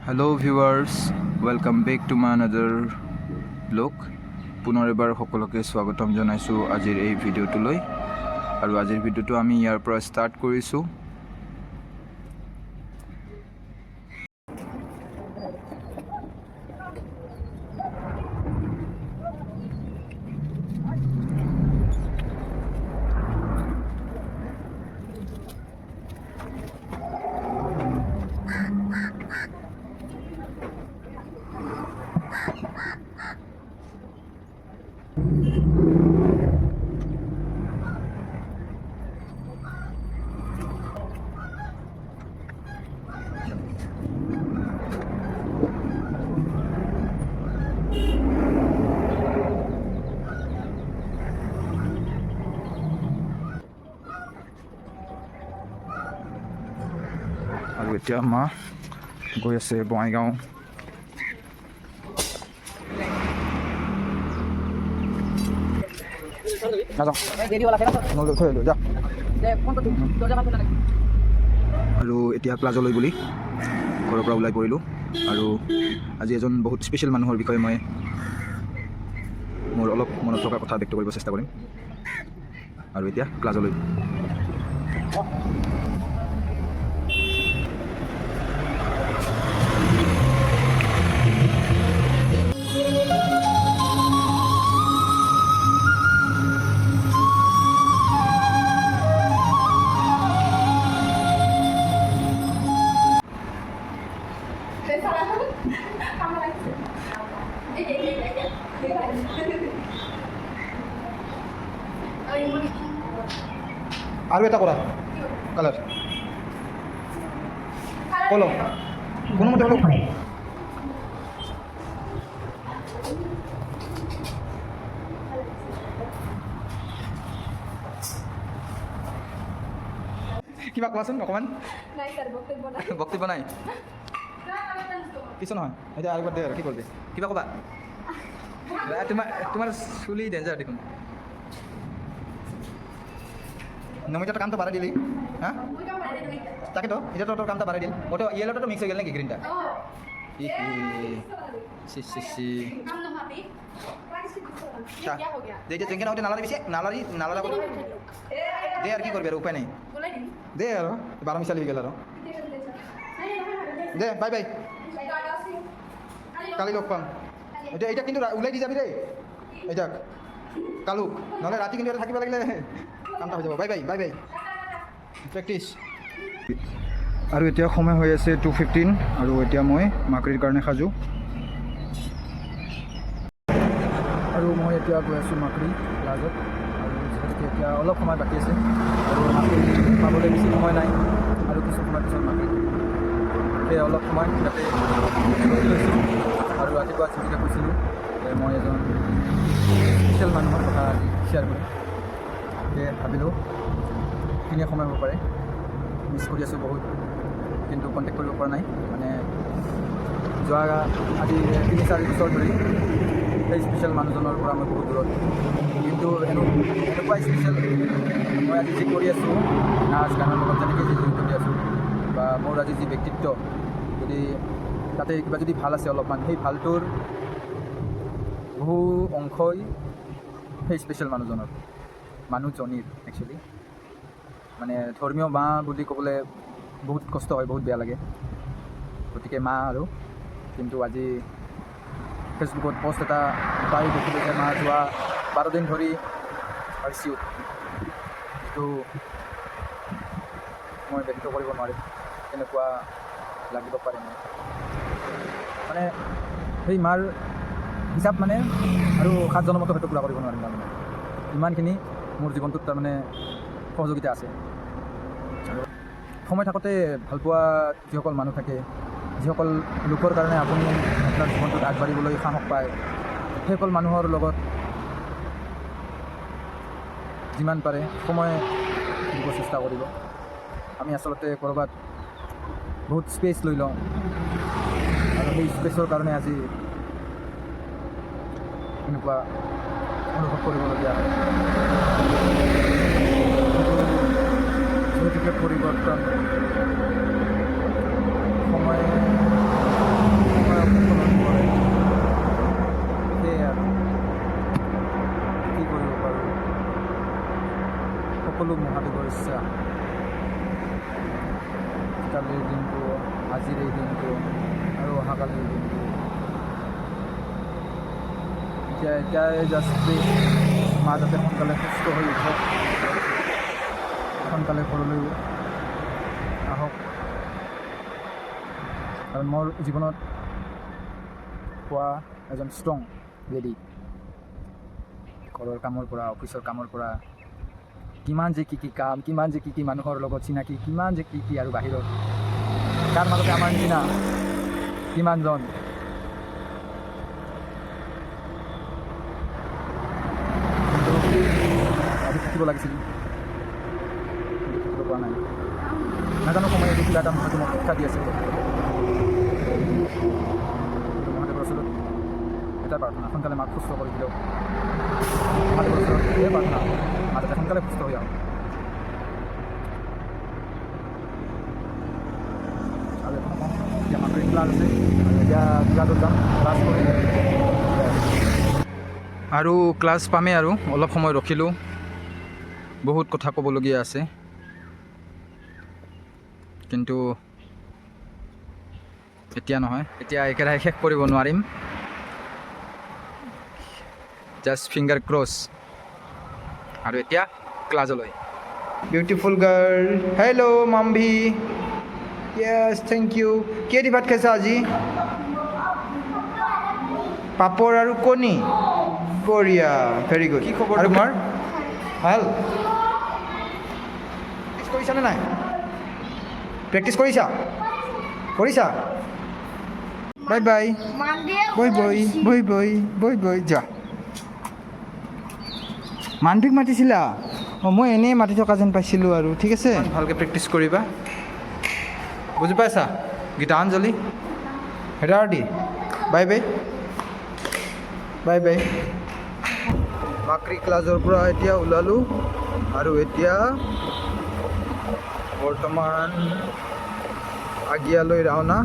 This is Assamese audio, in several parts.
Hello' viewers, welcome back to my another blog. পুনৰ এবাৰ সকলোকে স্বাগতম জনাইছোঁ আজিৰ এই ভিডিঅ'টোলৈ। আৰু আজিৰ ভিডিঅ'টো আমি ইয়াৰ পৰা ষ্টাৰ্ট কৰিছোঁ। আৰু এতিয়া মা গৈ আছে বঙাইগাঁও। আৰু এতিয়া প্লাজলৈ বুলি ঘৰৰ পৰা ওলাই পৰিলোঁ। আৰু আজি এজন বহুত স্পেচিয়েল মানুহৰ বিষয়ে মই মোৰ অলপ মনত থকা কথা ব্যক্ত কৰিব চেষ্টা কৰিম। আৰু এতিয়া প্লাজলৈ আৰু এটা কৰা কালাৰ কলো কোনোমতে হলেও কিবা কোৱাচোন অকণমান। বক্তব্য নাই কিছু নহয়। এতিয়া আৰু দে আৰু কি কৰিবি কিবা ক'বা। তোমাৰ চুলি ডেঞ্জাৰ দেখোন। নমিতাৰ কামটো বাঢ়াই দিলি হা তাকেতো এতিয়া তোৰ কামটা বাঢ়াই দিল। ওটো ইয়েলোটো মিক্স হৈ গ'ল নেকি গ্ৰীণটা? যেনেকৈ নহওঁতে নালাৰি পিছে নালাৰা কৰি দে আৰু কি কৰিবি আৰু উপায় নাই। দে আৰু 12 মিছালি হৈ গ'ল আৰু দে বাই বাই, কালি লগ পাম। এতিয়া কিন্তু ওলাই দি যাবি দেই এতিয়া কালুক, নহ'লে ৰাতি কিন্তু থাকিব লাগিলে কামটা হৈ যাব। Bye bye bye bye practice. আৰু এতিয়া সময় হৈ আছে 2:15 আৰু এতিয়া মই মাকৰিৰ কাৰণে সাজু। আৰু মই এতিয়া গৈ আছোঁ মাকৰি প্লাজত। আৰু যিহেতুকে এতিয়া অলপ সময় বাকী আছে আৰু মাকৰি পাবলৈ বেছি সময় নাই আৰু কিছু সময় পিছত মাকৰি সেয়ে অলপ সময় ইয়াতে লৈছোঁ। আৰু ৰাতিপুৱা যিবিলাক কৈছিলোঁ মই এজন স্পেচিয়েল মানুহৰ কথা শ্বেয়াৰ কৰিম, সেয়ে ভাবিলোঁ এইখিনিয়ে সময় হ'ব পাৰে। মিছ কৰি আছোঁ বহুত, কিন্তু কণ্টেক্ট কৰিব পৰা নাই। মানে যোৱা আজি 3-4 বছৰ ধৰি সেই স্পেচিয়েল মানুহজনৰ পৰা মই বহুত দূৰত। কিন্তু এনেকুৱা স্পেচিয়েল মই আজি যি কৰি আছোঁ, নাচ গানৰ লগত যেনেকৈ যি জড়িত হৈ আছোঁ বা মোৰ আজি যি ব্যক্তিত্ব, যদি তাতে কিবা যদি ভাল আছে অলপমান, সেই ভালটোৰ বহু অংশই সেই স্পেচিয়েল মানুহজনীৰ একচুৱেলি। মানে ধৰ্মীয় মা বুলি ক'বলৈ বহুত কষ্ট হয়, বহুত বেয়া লাগে। গতিকে মা আৰু কিন্তু আজি ফেচবুকত পষ্ট এটা পাই দেখিলোঁ যে মা যোৱা 12 দিন ধৰি আইচিইউত, যিটো মই ব্যক্ত কৰিব নোৱাৰিম কেনেকুৱা লাগিব পাৰে মোৰ। মানে সেই মাৰ হিচাপ মানে আৰু 7 জনমতো হয়তো পূৰা কৰিব নোৱাৰিম। তাৰমানে ইমানখিনি মোৰ জীৱনটোত তাৰমানে সহযোগিতা আছে। আৰু সময় থাকোঁতে ভালপোৱা যিসকল মানুহ থাকে, যিসকল লোকৰ কাৰণে আপুনি আপোনাৰ জীৱনটোত আগবাঢ়িবলৈ সাহস পায়, সেইসকল মানুহৰ লগত যিমান পাৰে সময় দিব চেষ্টা কৰিব। আমি আচলতে ক'ৰবাত বহুত স্পেচ লৈ লওঁ আৰু সেই স্পেচৰ কাৰণে আজি এনেকুৱা অনুভৱ কৰিবলগীয়া হয়। যিহেতুকে পৰিৱৰ্তন সময় অহাকালি এতিয়াই জাষ্ট মা যাতে সোনকালে সুস্থ হৈ উঠক, সোনকালে ঘৰলৈ আহক। কাৰণ মোৰ জীৱনত পোৱা এজন ষ্ট্ৰং লেডি, ঘৰৰ কামৰ পৰা অফিচৰ কামৰ পৰা কিমান যে কি কাম, কিমান যে কি মানুহৰ লগত চিনাকি, কিমান যে কি আৰু বাহিৰত তাৰ মাজতে আমাৰ নিচিনা কিমানজন আজি শিকিব লাগিছিল, কিন্তু শিকিব পৰা নাই। নাজানো সময় এইটো কিবা এটা হয়তো মোক শিক্ষা দি আছে। মহাদেৱৰ ওচৰত এটা প্ৰাৰ্থনা, সোনকালে মাক সুস্থ কৰি দিলেও মহাদেৱৰ ওচৰত এই প্ৰাৰ্থনা, মা যাতে সোনকালে সুস্থ হৈ আহক। আৰু এতিয়া মাকৰ ক্লাছ আছে, এতিয়া ক্লাছত যাম, ক্লাছ কৰি আৰু ক্লাছ পামেই আৰু অলপ সময় ৰখিলোঁ, বহুত কথা ক'বলগীয়া আছে, কিন্তু এতিয়া নহয়, এতিয়া একেৰাহে শেষ কৰিব নোৱাৰিম। Just finger cross. আৰু এতিয়া ক্লাছলৈ। বিউটিফুল গাৰ্ল, হেল্ল' মাম্ভি, য়েছ থেংক ইউ। কিহেদি ভাত খাইছা আজি? পাপৰ আৰু কণী, বঢ়িয়া, ভেৰি গুড। কি খবৰ তোমাৰ? ভাল। প্ৰেক্টিছ কৰিছানে নাই? প্ৰেক্টিছ কৰিছা? বাই বাই, বই বই যা। মানভিক মাতিছিলা? অঁ, মই এনেই মাতি থকা যেন পাইছিলোঁ আৰু। ঠিক আছে, ভালকৈ প্ৰেক্টিছ কৰিবা, বুজি পাইছা? Gitanjali, হেৰাৰ্ডি, bye bye. মাকৰি ক্লাছৰ পৰা এতিয়া ওলালোঁ আৰু এতিয়া বৰ্তমান আগিয়ালৈ ৰাওনা।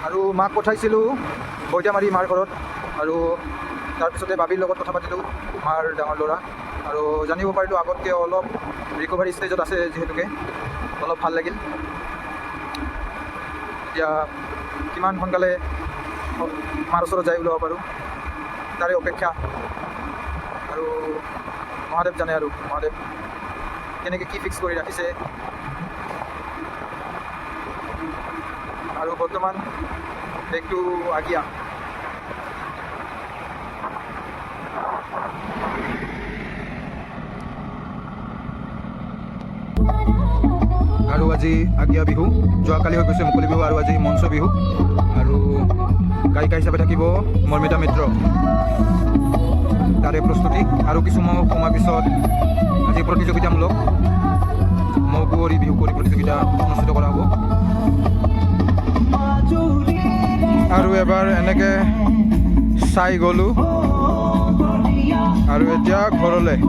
আৰু মাক পঠাইছিলোঁ বৈদামাৰী মাৰ ঘৰত, আৰু তাৰপিছতে বাবীৰ লগত কথা পাতিলোঁ, মাৰ ডাঙৰ ল'ৰা, আৰু জানিব পাৰিলোঁ আগতকৈ অলপ ৰিকভাৰী ষ্টেজত আছে, যিহেতুকে অলপ ভাল লাগিল। এতিয়া কিমান সোনকালে মাৰ ওচৰত যাই ওলাব পাৰোঁ তাৰে অপেক্ষা। আৰু মহাদেৱ জানে, আৰু মহাদেৱ কেনেকৈ কি ফিক্স কৰি ৰাখিছে। আৰু বৰ্তমান বেগটো আগিয়া। আৰু আজি আগিয়া বিহু, যোৱাকালি হৈ গৈছে মুকলি বিহু, আৰু আজি মঞ্চ বিহু। আৰু গায়িকা হিচাপে থাকিব মৰ্মিতা মিত্ৰ, তাৰে প্ৰস্তুতি। আৰু কিছু সময় পিছত আজি প্ৰতিযোগিতামূলক মৌ কুঁৱৰী বিহু কুঁৱৰী প্ৰতিযোগিতা অনুষ্ঠিত কৰা হ'ব। আৰু এবাৰ এনেকৈ চাই গ'লোঁ, আৰু এতিয়া ঘৰলৈ।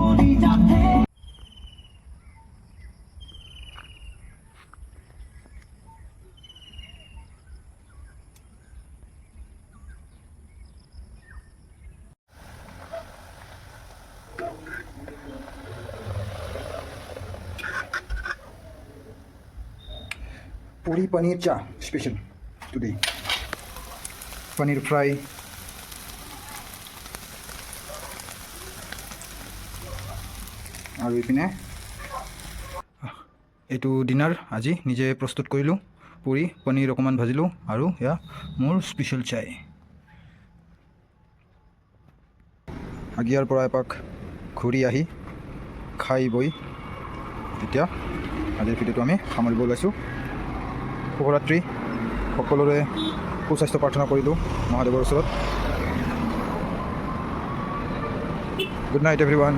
Puri paneer cha special today. Paneer fry. আৰু ইপিনে এইটো ডিনাৰ আজি নিজে প্ৰস্তুত কৰিলোঁ। পুৰি পনীৰ অকণমান ভাজিলোঁ, আৰু এয়া মোৰ স্পেচিয়েল চাই। আগিয়াৰ পৰা এপাক ঘূৰি আহি খাই বৈ এতিয়া আজিৰ ভিডিঅ'টো আমি সামৰিব ওলাইছোঁ। শুভৰাত্ৰি, সকলোৰে সুস্বাস্থ্য প্ৰাৰ্থনা কৰিলোঁ মহাদেৱৰ ওচৰত। Good night everyone.